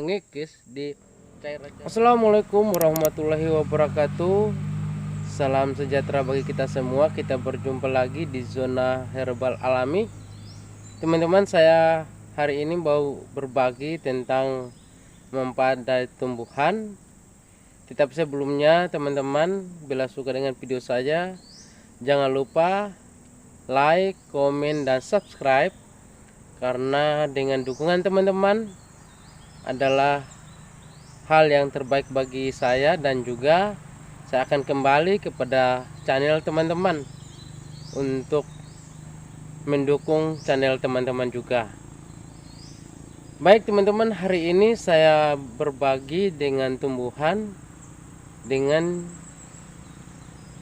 mengikis di cairan. Assalamualaikum warahmatullahi wabarakatuh. Salam sejahtera bagi kita semua. Kita berjumpa lagi di zona herbal alami. Teman-teman, saya hari ini mau berbagi tentang manfaat dari tumbuhan. Tetapi sebelumnya teman-teman, bila suka dengan video saya, jangan lupa like, komen, dan subscribe. Karena dengan dukungan teman-teman adalah hal yang terbaik bagi saya, dan juga saya akan kembali kepada channel teman-teman untuk mendukung channel teman-teman juga. Baik teman-teman, hari ini saya berbagi dengan tumbuhan dengan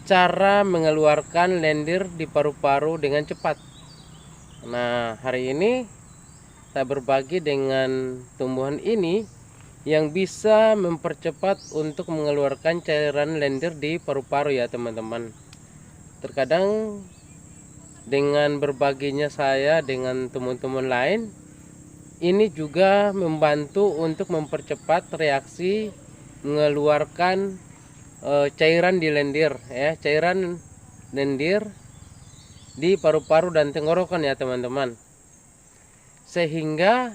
cara mengeluarkan lendir di paru-paru dengan cepat. Nah, hari ini saya berbagi dengan tumbuhan ini yang bisa mempercepat untuk mengeluarkan cairan lendir di paru-paru ya teman-teman. Terkadang dengan berbaginya saya dengan teman-teman lain, ini juga membantu untuk mempercepat reaksi mengeluarkan cairan di lendir ya, cairan lendir di paru-paru dan tenggorokan ya teman-teman. Sehingga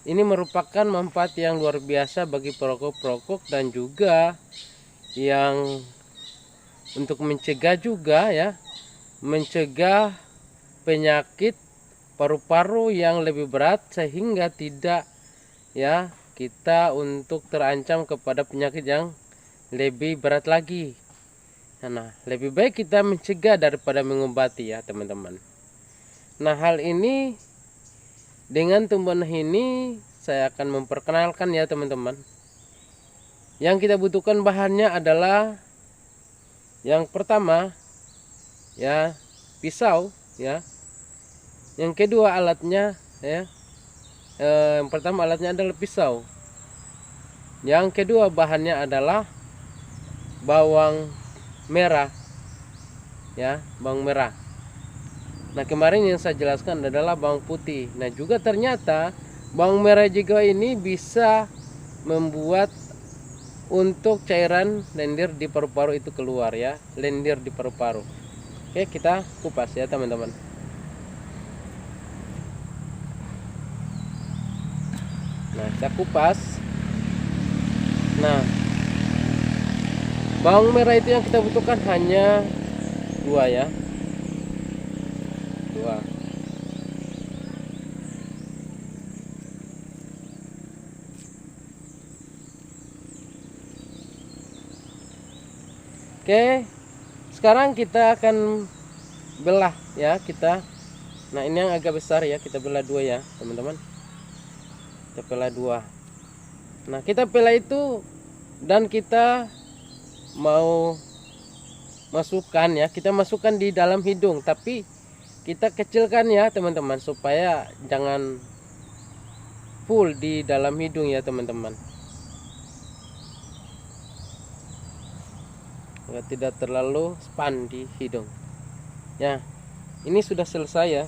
ini merupakan manfaat yang luar biasa bagi perokok-perokok, dan juga yang untuk mencegah juga ya, mencegah penyakit paru-paru yang lebih berat, sehingga tidak ya kita untuk terancam kepada penyakit yang lebih berat lagi. Nah, lebih baik kita mencegah daripada mengobati ya teman-teman. Nah, hal ini dengan tumbuhan ini saya akan memperkenalkan ya teman-teman. Yang kita butuhkan bahannya adalah yang pertama ya pisau ya. Yang kedua alatnya ya. Yang pertama alatnya adalah pisau. Yang kedua bahannya adalah bawang merah ya, bawang merah. Nah, kemarin yang saya jelaskan adalah bawang putih. Nah, juga ternyata bawang merah juga ini bisa membuat untuk cairan lendir di paru-paru itu keluar ya, lendir di paru-paru. Oke, kita kupas ya teman-teman. Nah, kita kupas. Nah, bawang merah itu yang kita butuhkan hanya 2 ya, 2. Oke, sekarang kita akan belah ya kita. Nah, ini yang agak besar ya, kita belah 2 ya teman-teman. Kita belah 2. Nah, kita belah itu dan kita mau masukkan ya, kita masukkan di dalam hidung, tapi kita kecilkan ya teman-teman, supaya jangan full di dalam hidung ya teman-teman, agar tidak terlalu span di hidung ya. Ini sudah selesai ya,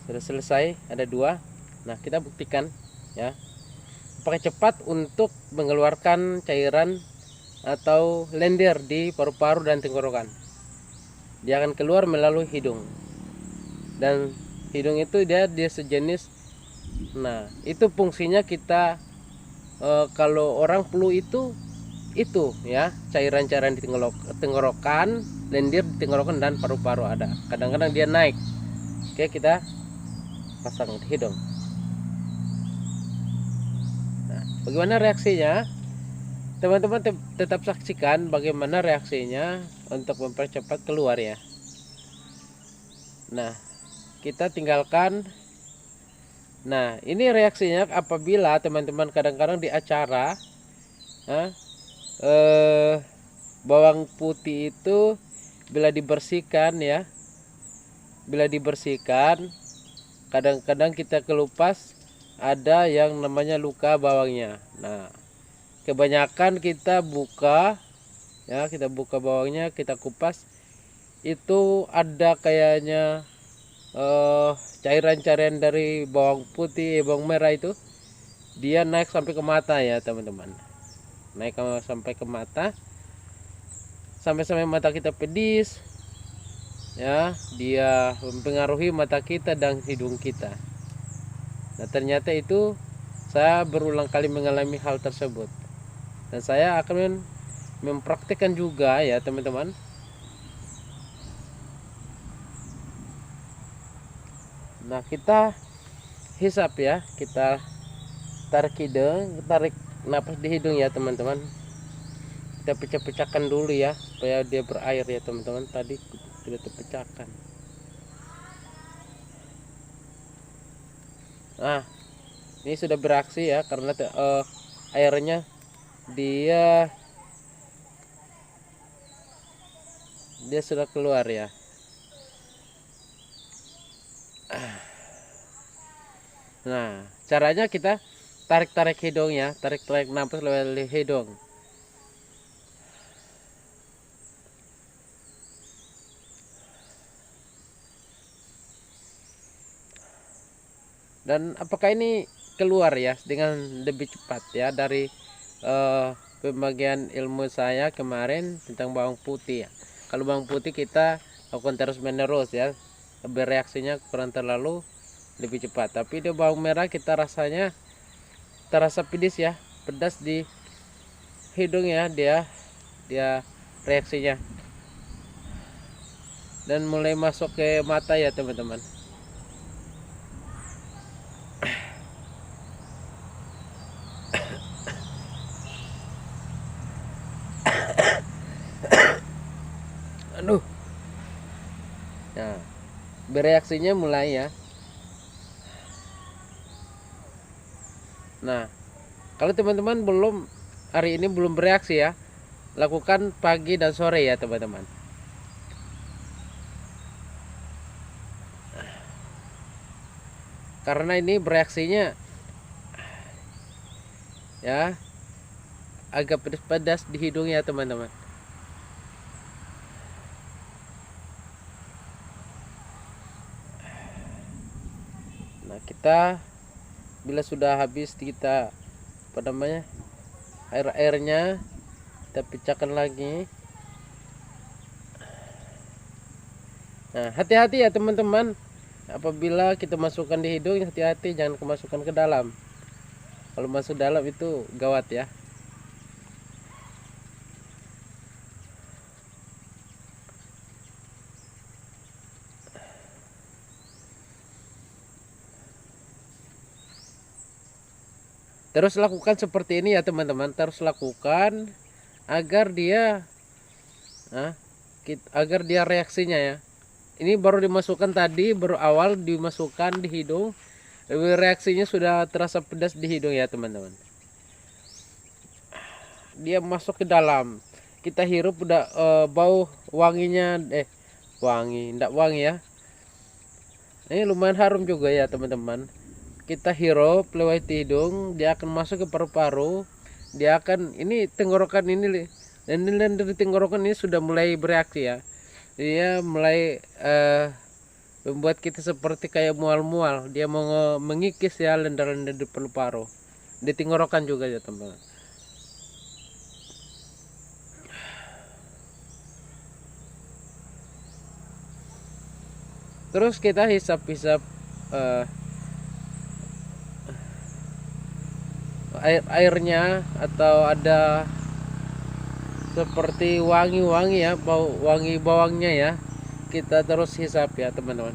sudah selesai, ada 2. Nah, kita buktikan ya, pakai cepat untuk mengeluarkan cairan atau lendir di paru-paru dan tenggorokan. Dia akan keluar melalui hidung, dan hidung itu dia sejenis. Nah, itu fungsinya kita kalau orang flu itu ya, cairan-cairan di tenggorokan, lendir di tenggorokan dan paru-paru ada. Kadang-kadang dia naik. Oke, kita pasang di hidung. Nah, bagaimana reaksinya? Teman-teman tetap saksikan bagaimana reaksinya untuk mempercepat keluar ya. Nah, kita tinggalkan. Nah, ini reaksinya apabila teman-teman kadang-kadang di acara bawang putih itu bila dibersihkan ya, bila dibersihkan kadang-kadang kita kelupas ada yang namanya luka bawangnya. Nah, kebanyakan kita buka ya, kita buka bawangnya, kita kupas, itu ada kayaknya eh, cairan-cairan dari bawang putih, bawang merah itu dia naik sampai ke mata ya teman-teman. Naik sampai ke mata, sampai mata kita pedis ya, dia mempengaruhi mata kita dan hidung kita. Nah ternyata itu saya berulang kali mengalami hal tersebut, dan saya akan mempraktikkan juga ya teman-teman. Nah kita hisap ya, kita tarik hidung, tarik napas di hidung ya teman-teman. Kita pecah-pecahkan dulu ya supaya dia berair ya teman-teman. Tadi sudah terpecahkan. Nah ini sudah beraksi ya, karena airnya dia sudah keluar ya. Nah caranya kita tarik-tarik hidung ya, tarik-tarik napas lewat hidung. Dan apakah ini keluar ya dengan lebih cepat ya dari pembagian ilmu saya kemarin tentang bawang putih ya. Kalau bawang putih kita lakukan terus menerus ya, bereaksinya kurang terlalu lebih cepat. Tapi di bawang merah kita rasanya terasa pedis ya, pedas di hidung ya, dia reaksinya, dan mulai masuk ke mata ya teman-teman. Aduh. Nah, bereaksinya mulai ya. Nah, kalau teman-teman hari ini belum bereaksi ya, lakukan pagi dan sore ya teman-teman. Karena ini bereaksinya ya agak pedas-pedas di hidung ya teman-teman. Nah, kita bila sudah habis kita airnya kita pecahkan lagi. Nah hati-hati ya teman-teman, apabila kita masukkan di hidung, hati-hati jangan kemasukan ke dalam. Kalau masuk dalam itu gawat ya. Terus lakukan seperti ini ya teman-teman, terus lakukan agar dia reaksinya ya. Ini baru dimasukkan tadi, baru awal dimasukkan di hidung, reaksinya sudah terasa pedas di hidung ya teman-teman. Dia masuk ke dalam, kita hirup udah bau wanginya, enggak wangi ya. Ini lumayan harum juga ya teman-teman. Kita hirup lewat hidung, dia akan masuk ke paru-paru, dia akan ini tenggorokan ini, dan dari tenggorokan ini sudah mulai bereaksi ya. Dia mulai membuat kita seperti kayak mual-mual, dia mau mengikis ya lendir-lendir di paru-paru, di tenggorokan juga ya teman-teman. Terus kita hisap-hisap airnya, atau ada seperti wangi-wangi ya, wangi bawangnya ya, kita terus hisap ya teman-teman.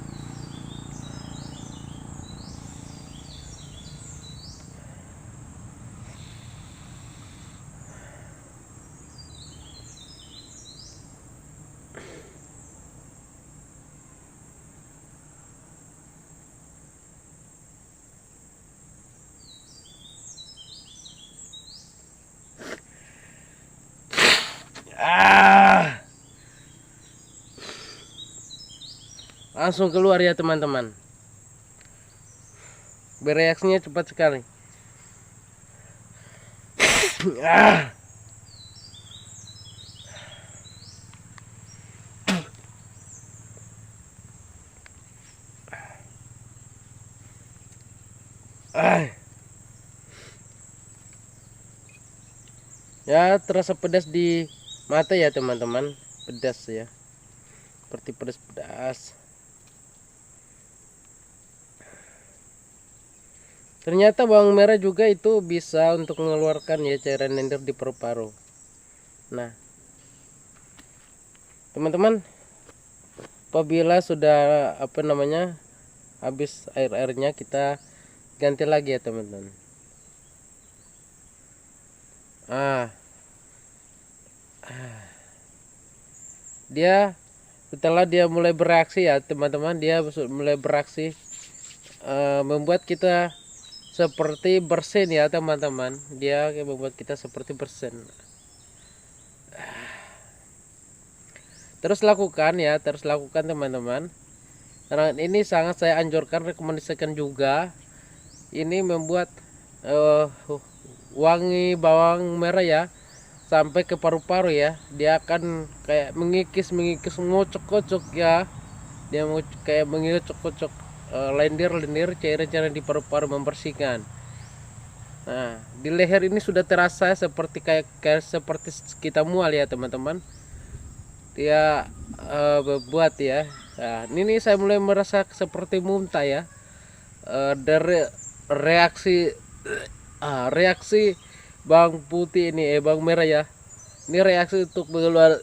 Langsung keluar ya teman-teman, bereaksinya cepat sekali. Ya, terasa pedas di mata ya teman-teman, pedas ya, seperti pedas-pedas. Ternyata bawang merah juga itu bisa untuk mengeluarkan ya cairan lendir di paru-paru. Nah, teman-teman, apabila sudah habis air-airnya, kita ganti lagi ya teman-teman. Dia setelah dia mulai bereaksi ya teman-teman, dia mulai bereaksi, membuat kita seperti bersin ya teman-teman. Dia membuat kita seperti bersin. Terus lakukan teman-teman. Karena ini sangat saya anjurkan, rekomendasikan juga. Ini membuat wangi bawang merah ya sampai ke paru-paru ya. Dia akan kayak mengikis ngocok-ngocok ya. Dia mau kayak mengocok-ngocok lendir-lendir cairan-cairan di paru-paru, membersihkan. Nah, di leher ini sudah terasa seperti kayak seperti kita mual ya teman-teman. Dia buat ya. Nah, ini saya mulai merasa seperti muntah ya. Dari reaksi bawang putih ini, bawang merah ya. Ini reaksi untuk mengeluarkan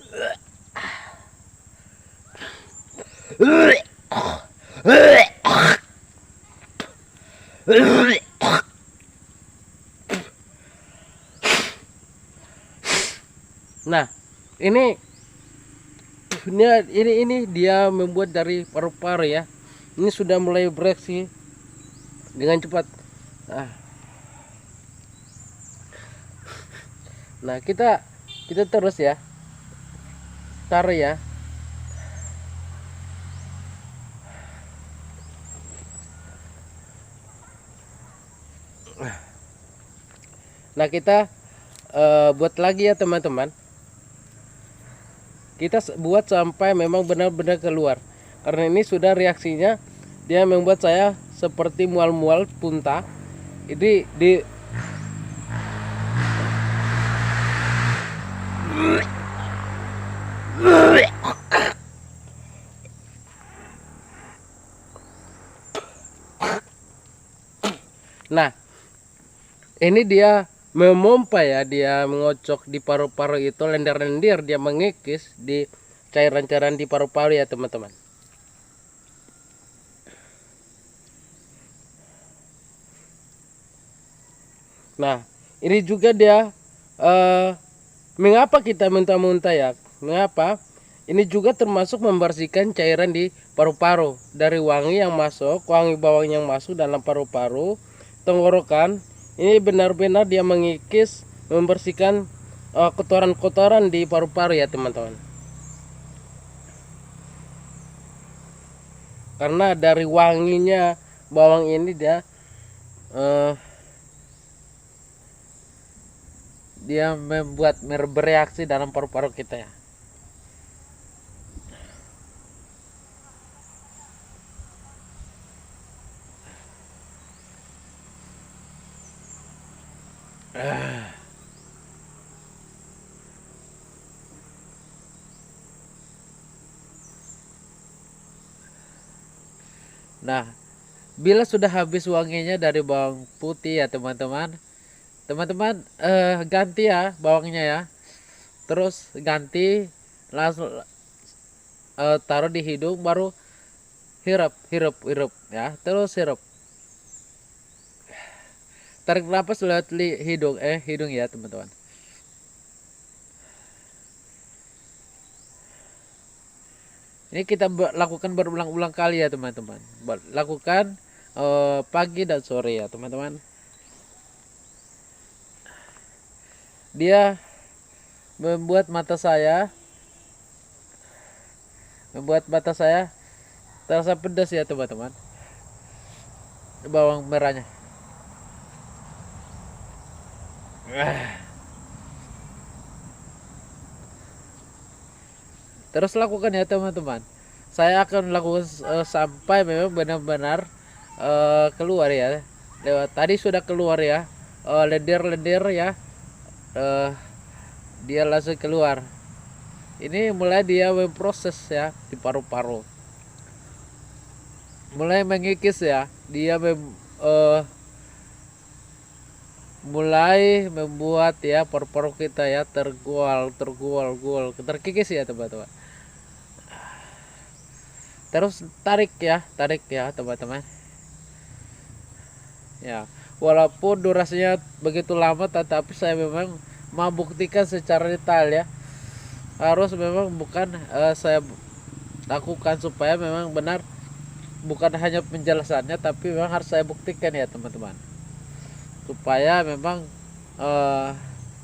Nah, ini dia membuat dari paru-paru ya. Ini sudah mulai bereaksi dengan cepat. Nah, kita terus ya. Taruh ya. Nah, kita buat lagi ya teman-teman. Kita buat sampai memang benar-benar keluar. Karena ini sudah reaksinya, dia membuat saya seperti mual-mual puntah. Ini Nah, ini dia memompa ya, dia mengocok di paru-paru itu, lendir-lendir, dia mengikis di cairan-cairan di paru-paru ya teman-teman. Nah, ini juga dia mengapa kita muntah-muntah ya? Mengapa? Ini juga termasuk membersihkan cairan di paru-paru dari wangi bawang yang masuk dalam paru-paru, tenggorokan. Ini benar-benar dia mengikis, membersihkan kotoran-kotoran di paru-paru ya teman-teman. Karena dari wanginya bawang ini dia membuat bereaksi dalam paru-paru kita ya. Nah, bila sudah habis wanginya dari bawang putih ya teman-teman, ganti ya bawangnya ya. Terus ganti, langsung taruh di hidung, baru hirup ya. Terus hirup, tarik nafas lewat hidung ya teman-teman. Ini kita lakukan berulang-ulang kali ya teman-teman. Lakukan pagi dan sore ya teman-teman. Dia membuat mata saya terasa pedas ya teman-teman. Bawang merahnya. Terus lakukan ya teman-teman. Saya akan lakukan sampai memang benar-benar keluar ya. lewat tadi sudah keluar ya, lendir-lendir ya, dia langsung keluar. Ini mulai dia memproses ya di paru-paru, mulai mengikis ya, dia mulai membuat ya paru-paru kita ya terkikis ya teman-teman. Terus tarik ya teman-teman ya, walaupun durasinya begitu lama tetapi saya memang mau buktikan secara detail ya, harus memang bukan saya lakukan supaya memang benar, bukan hanya penjelasannya tapi memang harus saya buktikan ya teman-teman, supaya memang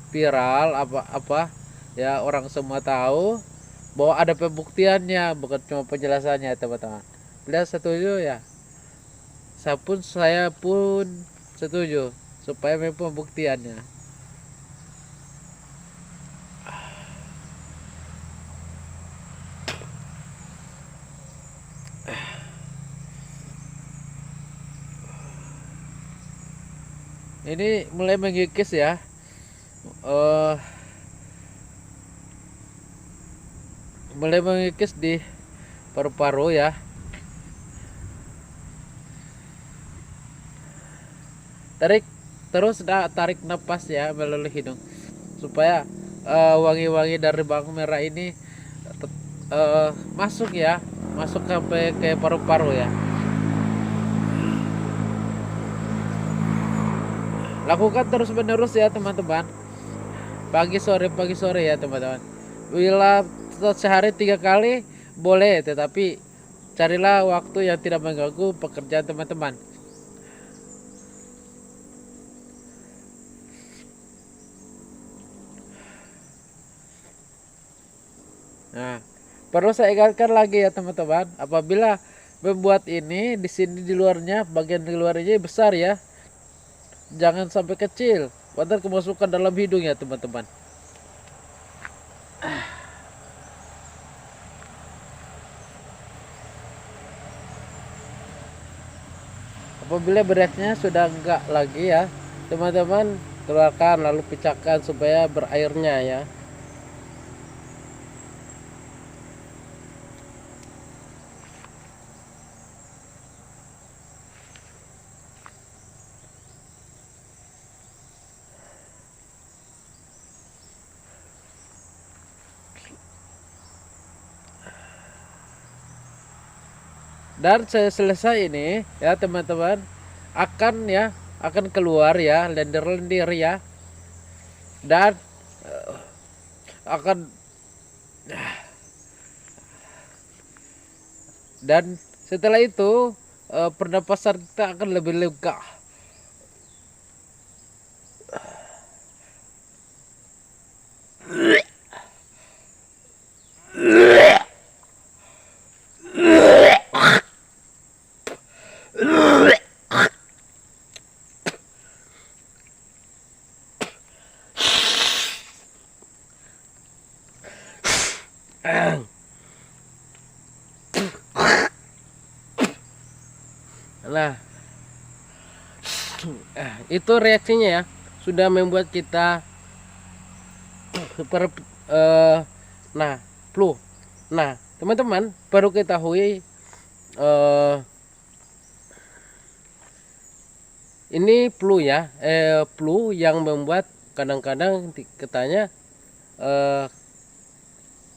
viral apa ya, orang semua tahu bahwa ada pembuktiannya, bukan cuma penjelasannya teman-teman. Beliau setuju ya, saya pun setuju supaya memang pembuktiannya. Ini mulai mengikis ya, mulai mengikis di paru-paru ya. Tarik terus, tarik napas ya melalui hidung supaya wangi-wangi dari bawang merah ini masuk ya, masuk sampai ke paru-paru ya. Lakukan terus menerus ya teman-teman, pagi sore ya teman-teman. Bila sehari 3 kali boleh, tetapi carilah waktu yang tidak mengganggu pekerjaan teman-teman. Nah, perlu saya ingatkan lagi ya teman-teman, apabila membuat ini di sini di luarnya, bagian di luarnya besar ya, jangan sampai kecil, padahal kemasukan dalam hidung ya teman-teman. Apabila beratnya sudah enggak lagi ya teman-teman, keluarkan lalu pecahkan supaya berairnya ya. Dan saya selesai ini ya teman-teman, akan keluar ya lendir-lendir ya, dan setelah itu pernapasan kita akan lebih lega. Nah, itu reaksinya ya, sudah membuat kita flu. Nah, teman-teman perlu ketahui, ini flu ya, flu yang membuat kadang-kadang katanya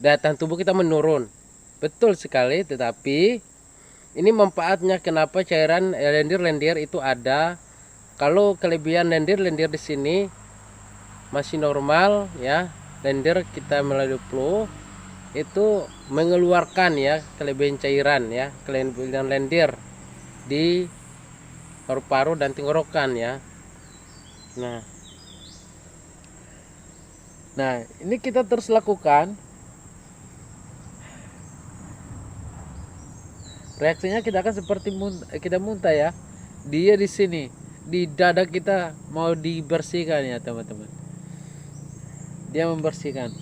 daya tahan tubuh kita menurun. Betul sekali, tetapi ini manfaatnya kenapa cairan lendir-lendir itu ada. Kalau kelebihan lendir-lendir di sini masih normal ya, lendir kita melalui flu itu mengeluarkan ya kelebihan cairan ya, kelebihan lendir di paru-paru dan tenggorokan ya. Nah, ini kita terus lakukan. Reaksinya kita akan seperti kita muntah ya. Dia di sini, di dada kita mau dibersihkan ya teman-teman. Dia membersihkan.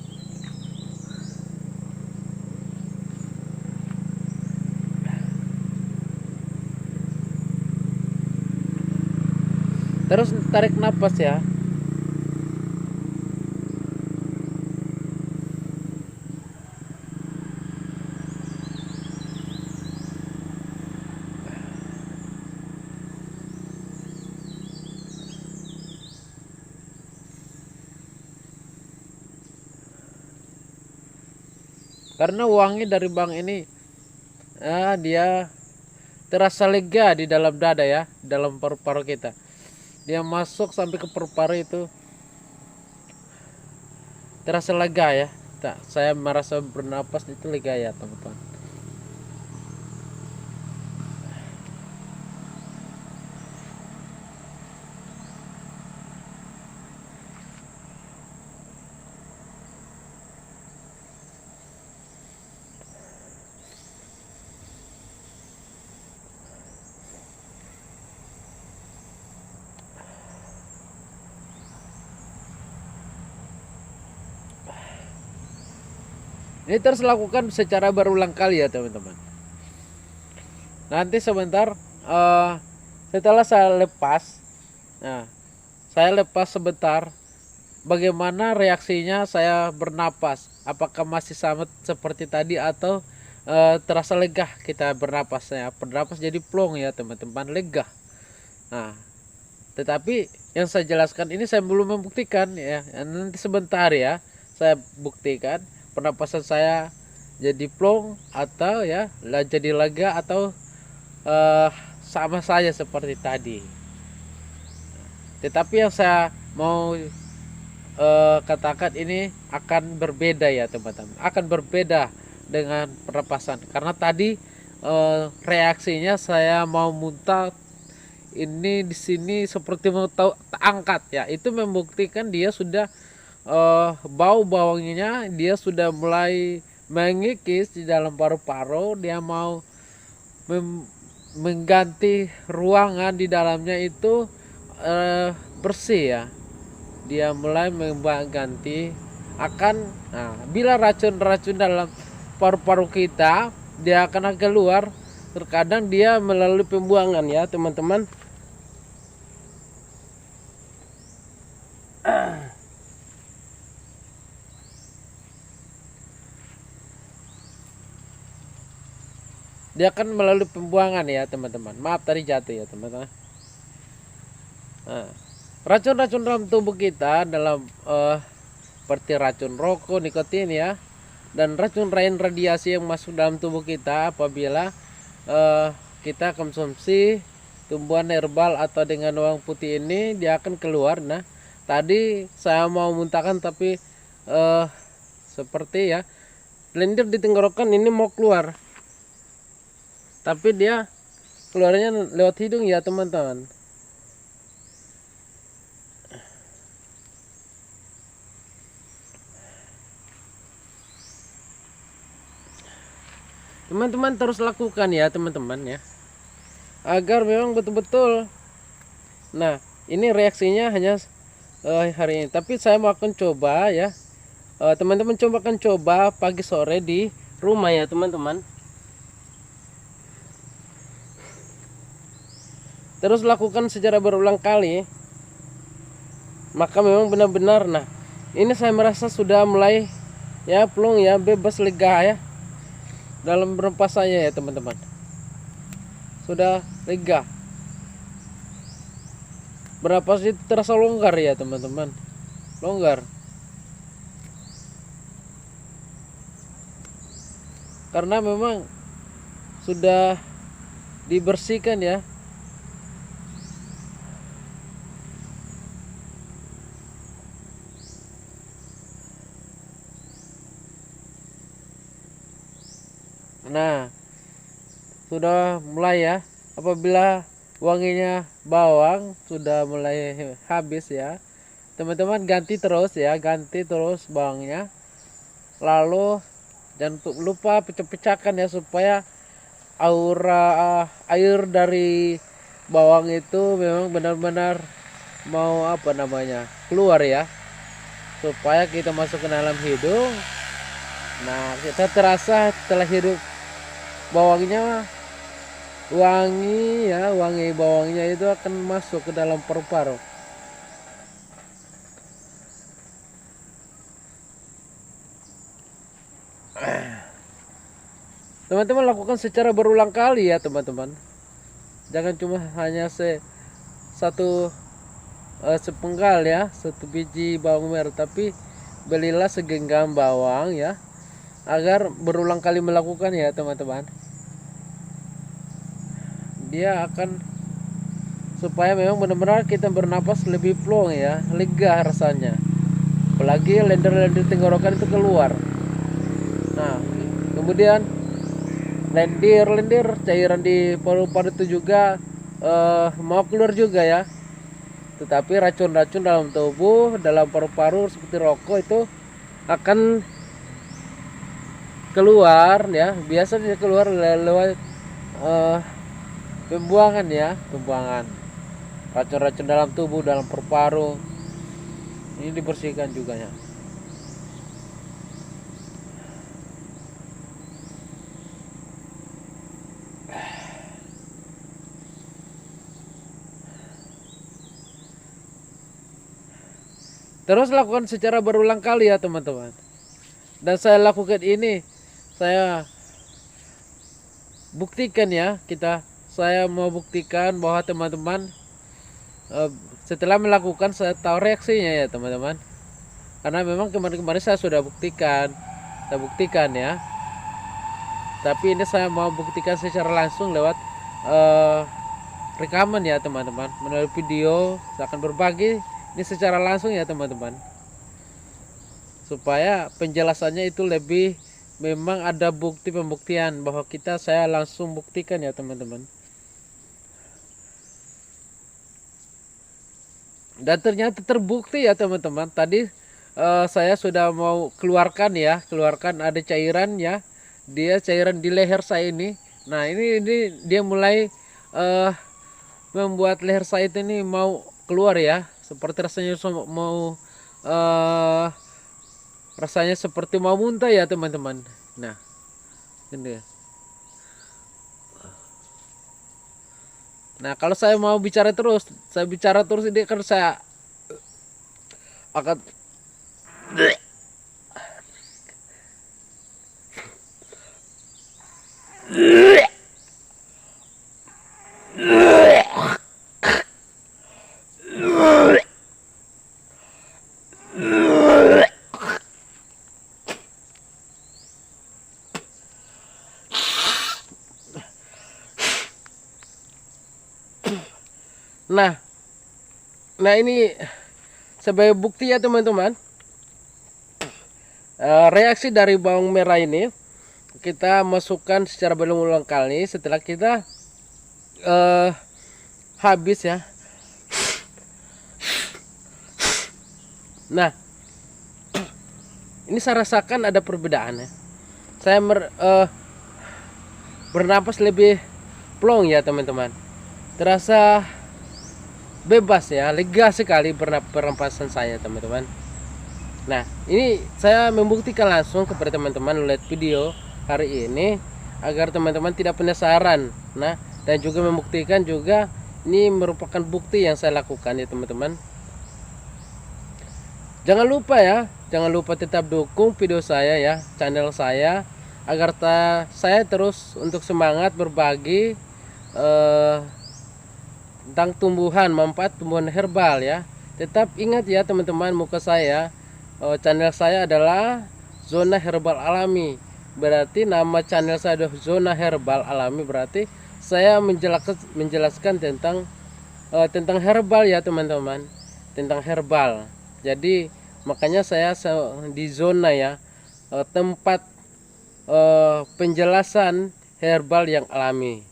Terus tarik nafas ya. Karena wangi dari bang ini dia terasa lega di dalam dada ya, dalam paru-paru kita. Dia masuk sampai ke paru-paru itu terasa lega ya. Saya merasa bernapas itu lega ya teman-teman. Ini terus lakukan secara berulang kali ya teman-teman. Nanti sebentar setelah saya lepas, nah saya lepas sebentar, bagaimana reaksinya saya bernapas? Apakah masih sama seperti tadi atau terasa lega kita bernapasnya? Bernapas jadi plong ya teman-teman, lega. Nah, tetapi yang saya jelaskan ini saya belum membuktikan ya. Nanti sebentar ya saya buktikan pernapasan saya jadi plong atau ya jadi lega atau sama saja seperti tadi. Tetapi yang saya mau katakan ini akan berbeda ya teman-teman, akan berbeda dengan pernapasan karena tadi reaksinya saya mau muntah, ini di sini seperti mau angkat ya, itu membuktikan dia sudah bau bawangnya dia sudah mulai mengikis di dalam paru-paru, dia mau mengganti ruangan di dalamnya itu bersih ya, dia mulai mengganti akan bila racun-racun dalam paru-paru kita dia akan keluar, terkadang dia melalui pembuangan ya teman-teman. Dia akan melalui pembuangan ya teman-teman. Maaf tadi jatuh ya teman-teman. Racun-racun dalam tubuh kita dalam seperti racun rokok, nikotin ya, dan racun lain radiasi yang masuk dalam tubuh kita apabila kita konsumsi tumbuhan herbal atau dengan bawang putih ini, dia akan keluar. Nah tadi saya mau muntahkan tapi seperti ya lendir di tenggorokan ini mau keluar, tapi dia keluarnya lewat hidung ya teman-teman. Teman-teman terus lakukan ya teman-teman ya, agar memang betul-betul. Nah ini reaksinya hanya hari ini, tapi saya mau akan coba ya, teman-teman coba pagi sore di rumah ya teman-teman. Terus lakukan secara berulang kali, maka memang benar-benar. Nah ini saya merasa sudah mulai ya plong ya, bebas lega ya dalam bernapas saya ya teman-teman, sudah lega, bernapas itu terasa longgar ya teman-teman, longgar karena memang sudah dibersihkan ya. Nah sudah mulai ya, apabila wanginya bawang sudah mulai habis ya teman-teman, ganti terus ya, ganti terus bawangnya, lalu jangan lupa pecah-pecahkan ya supaya aura air dari bawang itu memang benar-benar mau keluar ya, supaya kita masuk ke dalam hidung. Nah kita terasa setelah hidup bawangnya wangi ya, wangi bawangnya itu akan masuk ke dalam paru-paru. Teman-teman lakukan secara berulang kali ya teman-teman. Jangan cuma hanya satu sepenggal ya, satu biji bawang merah, tapi belilah segenggam bawang ya, agar berulang kali melakukan ya teman-teman. Dia akan supaya memang benar-benar kita bernapas lebih plong ya, lega rasanya. Apalagi lendir-lendir tenggorokan itu keluar. Nah, kemudian lendir cairan di paru-paru itu juga mau keluar juga ya. Tetapi racun-racun dalam tubuh, dalam paru-paru seperti rokok itu akan keluar ya. Biasanya keluar lewat pembuangan ya, pembuangan racun-racun dalam tubuh, dalam paru-paru. Ini dibersihkan juga ya. Terus lakukan secara berulang kali ya teman-teman. Dan saya lakukan ini, saya buktikan ya, saya mau buktikan bahwa teman-teman setelah melakukan saya tahu reaksinya ya teman-teman. Karena memang kemarin-kemarin saya sudah buktikan, ya. Tapi ini saya mau buktikan secara langsung lewat rekaman ya teman-teman, melalui video. Saya akan berbagi ini secara langsung ya teman-teman, supaya penjelasannya itu lebih memang ada bukti pembuktian bahwa saya langsung buktikan ya teman-teman. Dan ternyata terbukti ya teman-teman. Tadi saya sudah mau keluarkan ada cairan ya, dia cairan di leher saya ini. Nah ini dia mulai membuat leher saya ini mau keluar ya, seperti rasanya mau rasanya seperti mau muntah ya teman-teman. Nah ini. Nah kalau saya mau bicara terus ini kan saya akan Nah ini sebagai bukti ya teman-teman, reaksi dari bawang merah ini kita masukkan secara berulang kali setelah kita habis ya. Nah ini saya rasakan ada perbedaannya. Saya bernapas lebih plong ya teman-teman, terasa bebas ya, lega sekali pernapasan saya teman-teman. Nah ini saya membuktikan langsung kepada teman-teman lewat video hari ini agar teman-teman tidak penasaran. Nah dan juga membuktikan juga ini merupakan bukti yang saya lakukan ya teman-teman. Jangan lupa tetap dukung video saya ya, channel saya, agar saya terus untuk semangat berbagi tentang manfaat tumbuhan herbal ya. Tetap ingat ya teman-teman, muka saya, channel saya adalah Zona Herbal Alami. Berarti nama channel saya adalah Zona Herbal Alami, berarti saya menjelaskan tentang herbal ya teman-teman, tentang herbal. Jadi makanya saya di zona ya, tempat penjelasan herbal yang alami.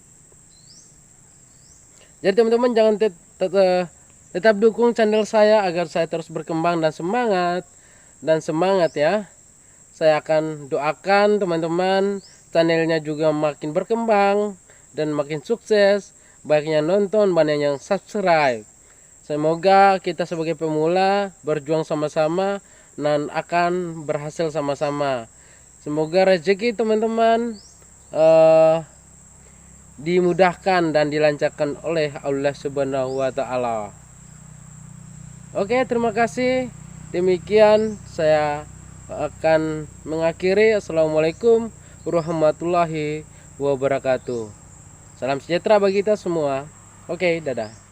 Jadi teman-teman jangan tetap dukung channel saya agar saya terus berkembang dan semangat ya. Saya akan doakan teman-teman channelnya juga makin berkembang dan makin sukses, banyak yang nonton, banyak yang subscribe. Semoga kita sebagai pemula berjuang sama-sama dan akan berhasil sama-sama. Semoga rezeki teman-teman dimudahkan dan dilancarkan oleh Allah Subhanahu wa taala. Oke, terima kasih. Demikian saya akan mengakhiri. Assalamualaikum warahmatullahi wabarakatuh. Salam sejahtera bagi kita semua. Oke, dadah.